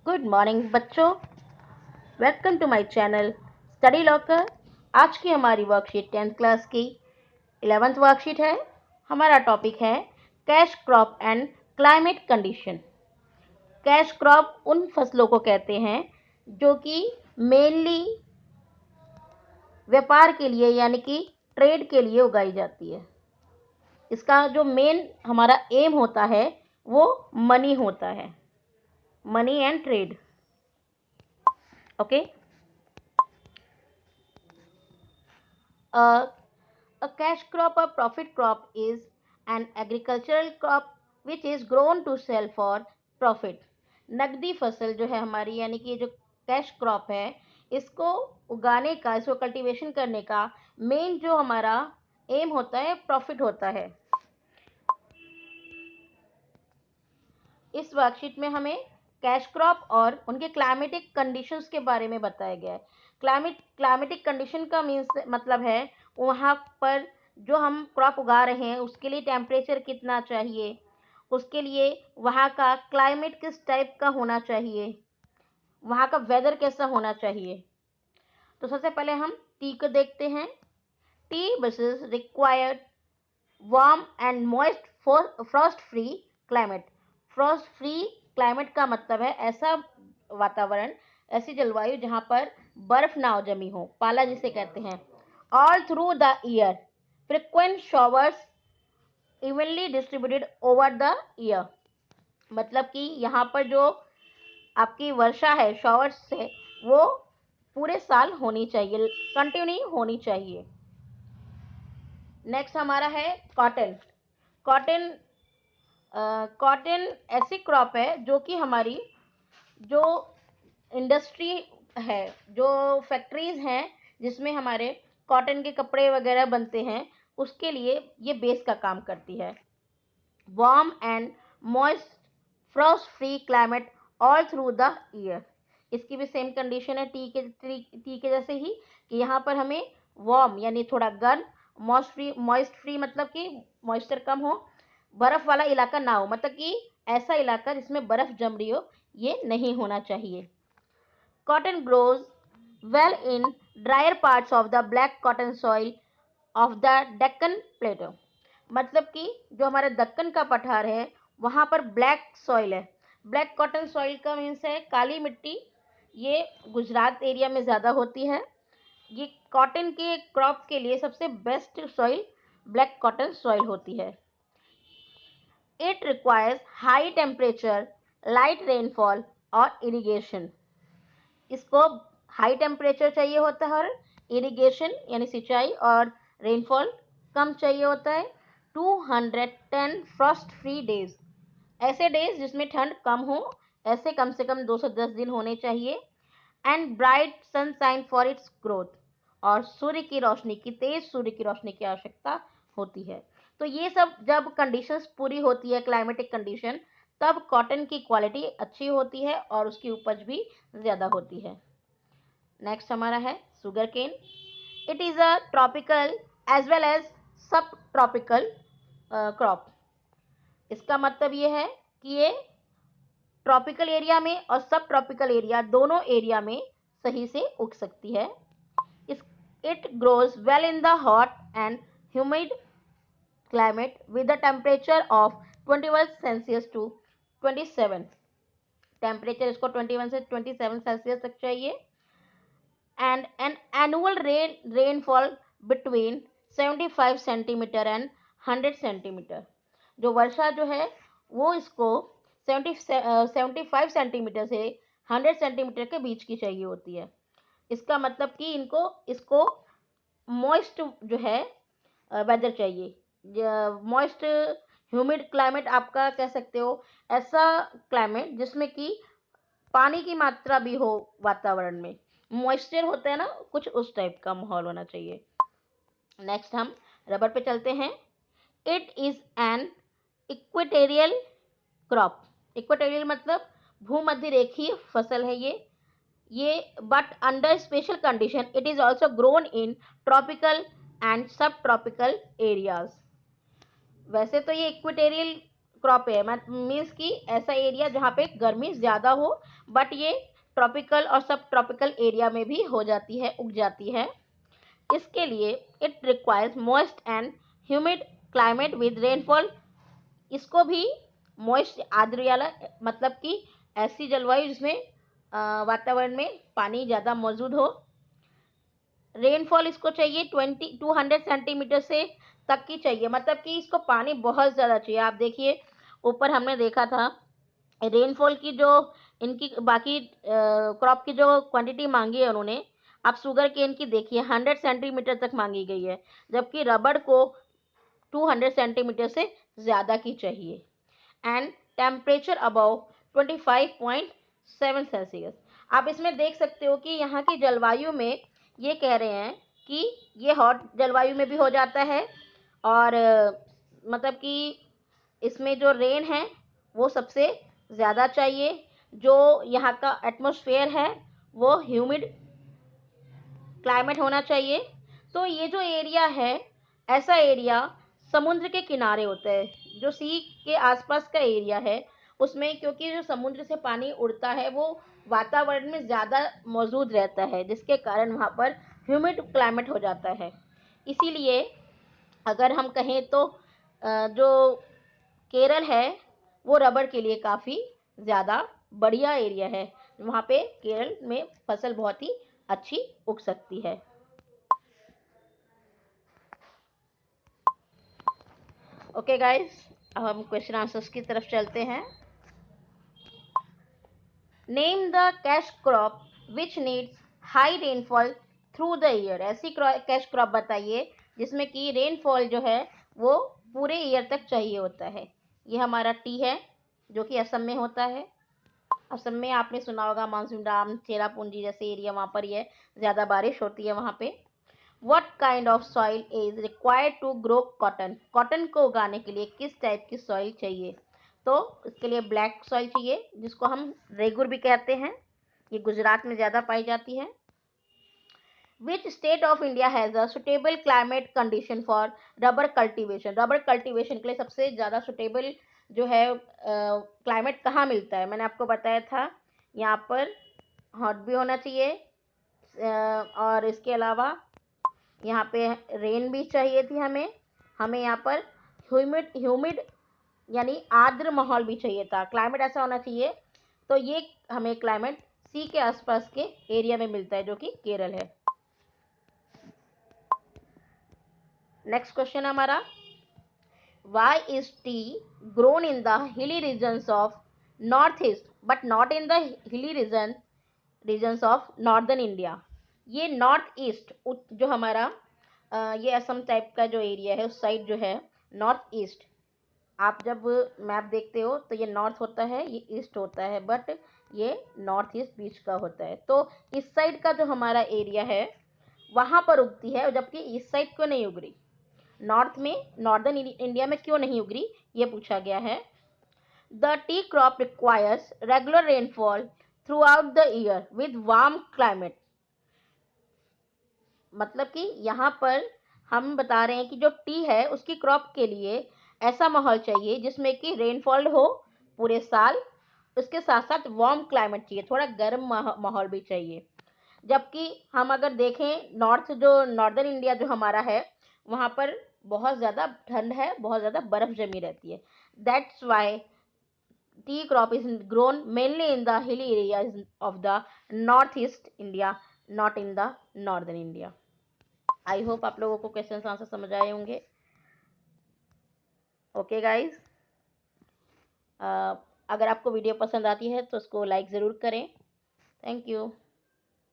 Good morning बच्चों, welcome to my channel study locker. आज की हमारी वर्कशीट 10th क्लास की 11th वर्कशीट है। हमारा टॉपिक है cash crop and climate condition. Cash crop उन फसलों को कहते हैं जो कि मेनली व्यापार के लिए यानी कि ट्रेड के लिए उगाई जाती है। इसका जो मेन हमारा एम होता है वो मनी होता है, money and trade. Okay. A, a cash crop or profit crop is an agricultural crop which is grown to sell for profit. नकदी फसल जो है हमारी यानी कि जो कैश क्रॉप है, इसको उगाने का, इसको कल्टीवेशन करने का मेन जो हमारा एम होता है प्रॉफिट होता है। इस वर्कशीट में हमें कैश क्रॉप और उनके क्लाइमेटिक कंडीशंस के बारे में बताया गया है। क्लाइमेटिक कंडीशन का मीन्स मतलब है वहाँ पर जो हम क्रॉप उगा रहे हैं उसके लिए टेम्परेचर कितना चाहिए, उसके लिए वहाँ का क्लाइमेट किस टाइप का होना चाहिए, वहाँ का वेदर कैसा होना चाहिए। तो सबसे पहले हम टी को देखते हैं। T buses required warm and moist Frost free climate. Frost free climate का मतलब है ऐसा वातावरण, ऐसी जलवायु जहां पर बर्फ ना जमी हो, पाला जिसे कहते हैं। All through the year, frequent showers evenly distributed over the year. मतलब कि यहाँ पर जो आपकी वर्षा है, शॉवर्स है, वो पूरे साल होनी चाहिए, कंटिन्यू होनी चाहिए। नेक्स्ट हमारा है कॉटन। कॉटन कॉटन ऐसी क्रॉप है जो कि हमारी जो इंडस्ट्री है, जो फैक्ट्रीज हैं जिसमें हमारे कॉटन के कपड़े वगैरह बनते हैं, उसके लिए ये बेस का काम करती है। Warm and moist Frost free climate all through the year. इसकी भी सेम कंडीशन है टी के जैसे ही कि यहाँ पर हमें वार्म यानी थोड़ा गर्म, मॉइस्ट फ्री मतलब कि मॉइस्चर कम हो, बर्फ वाला इलाका ना हो, मतलब कि ऐसा इलाका जिसमें बर्फ जम रही हो, ये नहीं होना चाहिए। Cotton grows well in drier parts of the black cotton soil of the Deccan plateau. मतलब कि जो हमारे दक्कन का पठार है वहाँ पर ब्लैक सॉइल है। ब्लैक कॉटन सॉइल का मीन्स है काली मिट्टी। ये गुजरात एरिया में ज़्यादा होती है। ये कॉटन के क्रॉप के लिए सबसे best soil black cotton soil होती है। It requires high temperature, light rainfall और irrigation। इसको हाई टेम्परेचर चाहिए होता है और इरिगेशन यानी सिंचाई और रेनफॉल कम चाहिए होता है। 210 फ्रॉस्ट फ्री डेज, ऐसे डेज जिसमें ठंड कम हो, ऐसे कम से कम 210 दिन होने चाहिए। And bright sunshine for its growth, और सूर्य की रोशनी की, तेज सूर्य की रोशनी की आवश्यकता होती है। तो ये सब जब कंडीशंस पूरी होती है, क्लाइमेटिक कंडीशन, तब कॉटन की क्वालिटी अच्छी होती है और उसकी उपज भी ज़्यादा होती है। नेक्स्ट हमारा है sugar cane. It is a tropical as well as subtropical crop. इसका मतलब ये है कि ये ट्रॉपिकल एरिया में और सब ट्रॉपिकल एरिया, दोनों एरिया में सही से उग सकती है। It grows well in the hot and humid climate with a temperature of 21 Celsius to 27। Temperature इसको 21 से 27 सेल्सियस तक चाहिए। And an annual rainfall between 75 centimetre and 100 centimetre. जो वर्षा जो है वो इसको 75 सेंटीमीटर से 100 सेंटीमीटर के बीच की चाहिए होती है। इसका मतलब कि इसको मॉइस्ट जो है वेदर चाहिए। मॉइस्ट ह्यूमिड क्लाइमेट आपका कह सकते हो, ऐसा क्लाइमेट जिसमें कि पानी की मात्रा भी हो, वातावरण में मॉइस्चर होता है ना, कुछ उस टाइप का माहौल होना चाहिए। नेक्स्ट हम रबर पे चलते हैं। It is an equatorial crop. Equatorial मतलब भूमध्य रेखीय फसल है ये but under special condition it is also grown in tropical and सब ट्रॉपिकल एरियाज। वैसे तो ये इक्वेटोरियल क्रॉप है, मीन्स कि ऐसा एरिया जहाँ पे गर्मी ज़्यादा हो, बट ये ट्रॉपिकल और सब ट्रॉपिकल एरिया में भी हो जाती है, उग जाती है। इसके लिए it requires moist and humid climate with rainfall. इसको भी मॉइस्ट आर्द्र वाला, मतलब कि ऐसी जलवायु जिसमें वातावरण में पानी ज़्यादा मौजूद हो। रेनफॉल इसको चाहिए 200 सेंटीमीटर से तक की चाहिए, मतलब कि इसको पानी बहुत ज़्यादा चाहिए। आप देखिए ऊपर हमने देखा था रेनफॉल की जो इनकी बाकी क्रॉप की जो क्वांटिटी मांगी है उन्होंने, आप शुगर केन की देखिए 100 सेंटीमीटर तक मांगी गई है, जबकि रबड़ को 200 सेंटीमीटर से ज़्यादा की चाहिए। And temperature above 25.7 Celsius. आप इसमें देख सकते हो कि यहाँ की जलवायु में ये कह रहे हैं कि ये हॉट जलवायु में भी हो जाता है, और मतलब कि इसमें जो रेन है वो सबसे ज़्यादा चाहिए। जो यहाँ का एटमॉस्फेयर है वो ह्यूमिड क्लाइमेट होना चाहिए। तो ये जो एरिया है, ऐसा एरिया समुद्र के किनारे होता है, जो सी के आसपास का एरिया है उसमें, क्योंकि जो समुद्र से पानी उड़ता है वो वातावरण में ज़्यादा मौजूद रहता है, जिसके कारण वहाँ पर ह्यूमिड क्लाइमेट हो जाता है। इसीलिए अगर हम कहें तो जो केरल है वो रबर के लिए काफ़ी ज़्यादा बढ़िया एरिया है। वहाँ पे केरल में फसल बहुत ही अच्छी उग सकती है। ओके गाइस, अब हम क्वेश्चन आंसर्स की तरफ चलते हैं। Name the cash crop which needs high rainfall through the year. ऐसी कैश क्रॉप बताइए जिसमें कि रेनफॉल जो है वो पूरे ईयर तक चाहिए होता है। ये हमारा टी है जो कि असम में होता है। असम में आपने सुना होगा मानसून डाम, चेरापूंजी जैसे एरिया, वहाँ पर ये ज़्यादा बारिश होती है वहाँ पे। What kind of soil is required to grow cotton? Cotton को उगाने के लिए किस टाइप की सॉइल चाहिए? तो इसके लिए ब्लैक सॉइल चाहिए, जिसको हम रेगुर भी कहते हैं। ये गुजरात में ज़्यादा पाई जाती है। Which state of India has a suitable climate condition for rubber cultivation? Rubber cultivation के लिए सबसे ज़्यादा सुटेबल जो है क्लाइमेट कहाँ मिलता है? मैंने आपको बताया था यहाँ पर हॉट भी होना चाहिए, और इसके अलावा यहाँ पे रेन भी चाहिए थी हमें। हमें यहाँ पर ह्यूमिड ह्यूमिड यानी आर्द्र माहौल भी चाहिए था। क्लाइमेट ऐसा होना चाहिए। तो ये हमें क्लाइमेट सी के आसपास के एरिया में मिलता है, जो कि केरल है। नेक्स्ट क्वेश्चन हमारा, why is tea grown in the hilly regions of north east but not in the hilly regions of northern India? ये नॉर्थ ईस्ट जो हमारा ये असम टाइप का जो एरिया है उस साइड जो है नॉर्थ ईस्ट, आप जब मैप देखते हो तो ये नॉर्थ होता है, ये ईस्ट होता है, बट ये नॉर्थ ईस्ट बीच का होता है। तो इस साइड का जो हमारा एरिया है वहाँ पर उगती है, जबकि इस साइड क्यों नहीं उग रही? नॉर्थ में, नॉर्दर्न इंडिया में क्यों नहीं उग रही, ये पूछा गया है। The T crop requires regular rainfall through out the year with warm climate. मतलब कि यहाँ पर हम बता रहे हैं कि जो टी है उसकी क्रॉप के लिए ऐसा माहौल चाहिए जिसमें कि रेनफॉल हो पूरे साल, उसके साथ साथ वार्म क्लाइमेट चाहिए, थोड़ा गर्म माहौल भी चाहिए। जबकि हम अगर देखें नॉर्थ, जो नॉर्दर्न इंडिया जो हमारा है, वहाँ पर बहुत ज़्यादा ठंड है, बहुत ज़्यादा बर्फ़ जमी रहती है। That's why T crop is grown mainly in the hilly areas of the north east India, not in the northern India. I hope आप लोगों को क्वेश्चन आंसर समझ आए होंगे। ओके गाइज, अगर आपको वीडियो पसंद आती है तो उसको लाइक ज़रूर करें। Thank you.